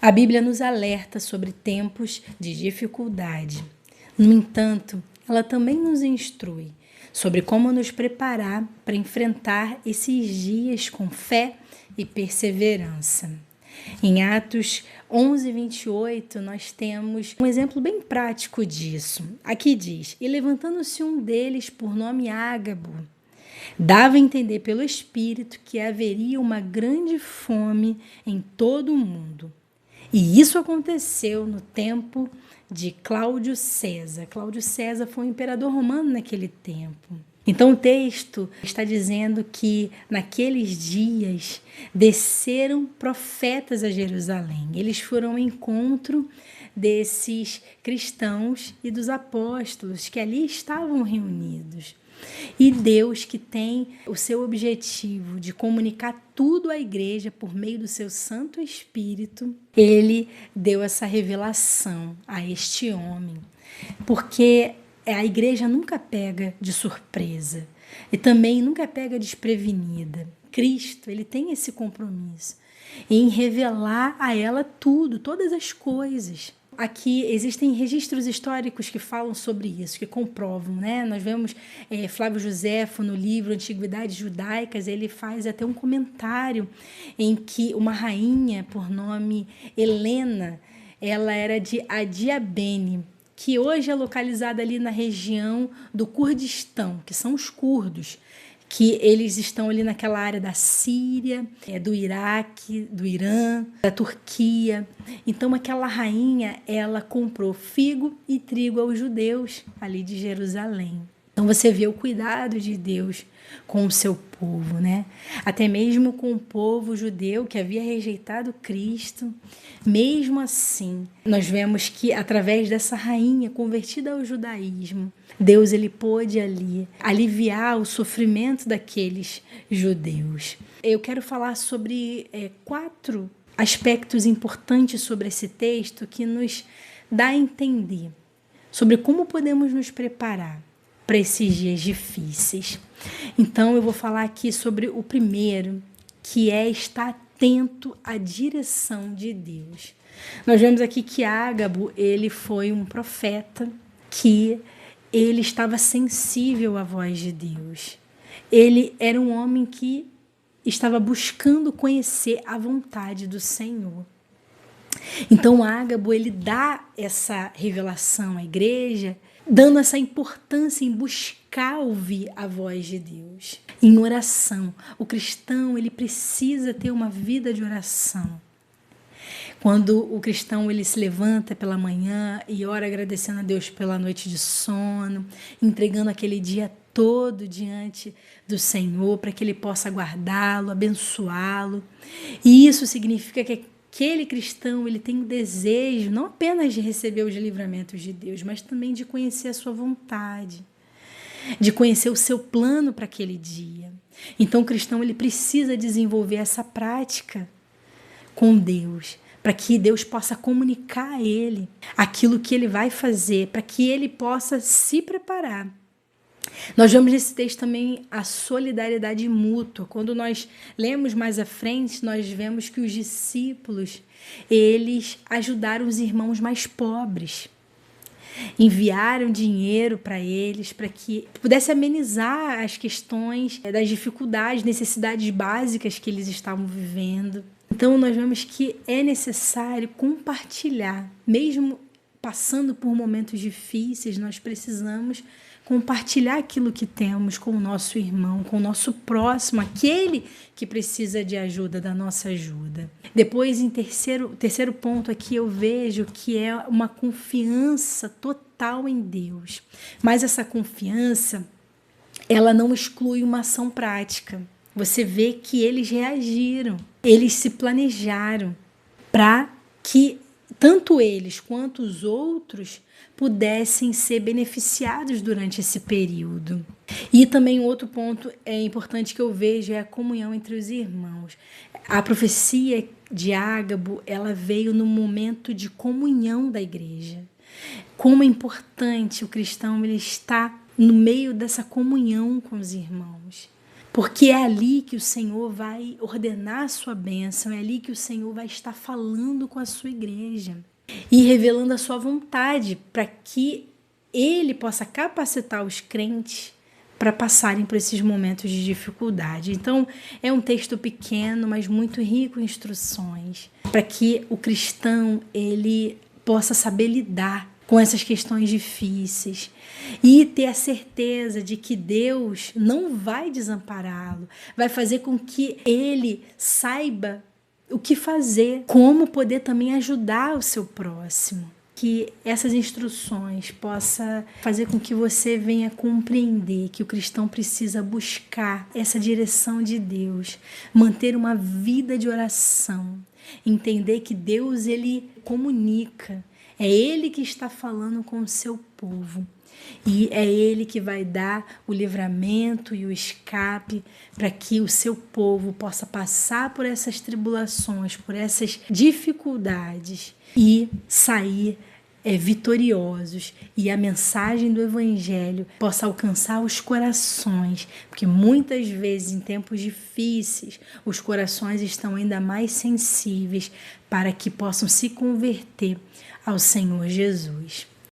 A Bíblia nos alerta sobre tempos de dificuldade. No entanto, ela também nos instrui sobre como nos preparar para enfrentar esses dias com fé e perseverança. Em Atos 11:28, nós temos um exemplo bem prático disso. Aqui diz: "E levantando-se um deles por nome Ágabo, dava a entender pelo Espírito que haveria uma grande fome em todo o mundo. E isso aconteceu no tempo de Cláudio César. Cláudio César foi um imperador romano naquele tempo. Então o texto está dizendo que naqueles dias desceram profetas a Jerusalém. Eles foram ao encontro desses cristãos e dos apóstolos que ali estavam reunidos. E Deus, que tem o seu objetivo de comunicar tudo à igreja por meio do seu Santo Espírito, ele deu essa revelação a este homem. Porque a igreja nunca pega de surpresa e também nunca pega desprevenida. Cristo, ele tem esse compromisso em revelar a ela tudo, todas as coisas. Aqui existem registros históricos que falam sobre isso, que comprovam, né? Nós vemos Flávio Joséfo no livro Antiguidades Judaicas, ele faz até um comentário em que uma rainha por nome Helena, ela era de Adiabene, que hoje é localizada ali na região do Kurdistão, que são os curdos, que eles estão ali naquela área da Síria, do Iraque, do Irã, da Turquia. Então aquela rainha, ela comprou figo e trigo aos judeus ali de Jerusalém. Então você vê o cuidado de Deus com o seu povo, né? Até mesmo com o povo judeu que havia rejeitado Cristo. Mesmo assim, nós vemos que através dessa rainha convertida ao judaísmo, Deus ele pôde ali aliviar o sofrimento daqueles judeus. Eu quero falar sobre 4 aspectos importantes sobre esse texto que nos dá a entender sobre como podemos nos preparar para esses dias difíceis. Então eu vou falar aqui sobre o primeiro, que é estar atento à direção de Deus. Nós vemos aqui que Ágabo, ele foi um profeta que ele estava sensível à voz de Deus. Ele era um homem que estava buscando conhecer a vontade do Senhor. Então Ágabo, ele dá essa revelação à igreja, dando essa importância em buscar ouvir a voz de Deus. Em oração, o cristão ele precisa ter uma vida de oração. Quando o cristão ele se levanta pela manhã e ora agradecendo a Deus pela noite de sono, entregando aquele dia todo diante do Senhor para que ele possa guardá-lo, abençoá-lo. E isso significa que aquele cristão ele tem o desejo não apenas de receber os livramentos de Deus, mas também de conhecer a sua vontade, de conhecer o seu plano para aquele dia. Então o cristão ele precisa desenvolver essa prática com Deus, para que Deus possa comunicar a ele aquilo que ele vai fazer, para que ele possa se preparar. Nós vemos nesse texto também a solidariedade mútua. Quando nós lemos mais à frente, nós vemos que os discípulos, eles ajudaram os irmãos mais pobres. Enviaram dinheiro para eles, para que pudesse amenizar as questões das dificuldades, necessidades básicas que eles estavam vivendo. Então nós vemos que é necessário compartilhar, mesmo passando por momentos difíceis, nós precisamos compartilhar aquilo que temos com o nosso irmão, com o nosso próximo, aquele que precisa de ajuda, da nossa ajuda. Depois, em terceiro ponto aqui, eu vejo que é uma confiança total em Deus. Mas essa confiança, ela não exclui uma ação prática. Você vê que eles reagiram, eles se planejaram para que tanto eles quanto os outros pudessem ser beneficiados durante esse período. E também outro ponto importante que eu vejo é a comunhão entre os irmãos. A profecia de Ágabo, ela veio no momento de comunhão da igreja. Como é importante o cristão ele estar no meio dessa comunhão com os irmãos. porque é ali que o Senhor vai ordenar a sua bênção, é ali que o Senhor vai estar falando com a sua igreja e revelando a sua vontade para que Ele possa capacitar os crentes para passarem por esses momentos de dificuldade. Então, é um texto pequeno, mas muito rico em instruções, para que o cristão ele possa saber lidar com essas questões difíceis e ter a certeza de que Deus não vai desampará-lo, vai fazer com que ele saiba o que fazer, como poder também ajudar o seu próximo. Que essas instruções possam fazer com que você venha compreender que o cristão precisa buscar essa direção de Deus, manter uma vida de oração, entender que Deus ele comunica, é Ele que está falando com o seu povo e é Ele que vai dar o livramento e o escape para que o seu povo possa passar por essas tribulações, por essas dificuldades e sair vitoriosos e a mensagem do Evangelho possa alcançar os corações, porque muitas vezes em tempos difíceis os corações estão ainda mais sensíveis para que possam se converter ao Senhor Jesus.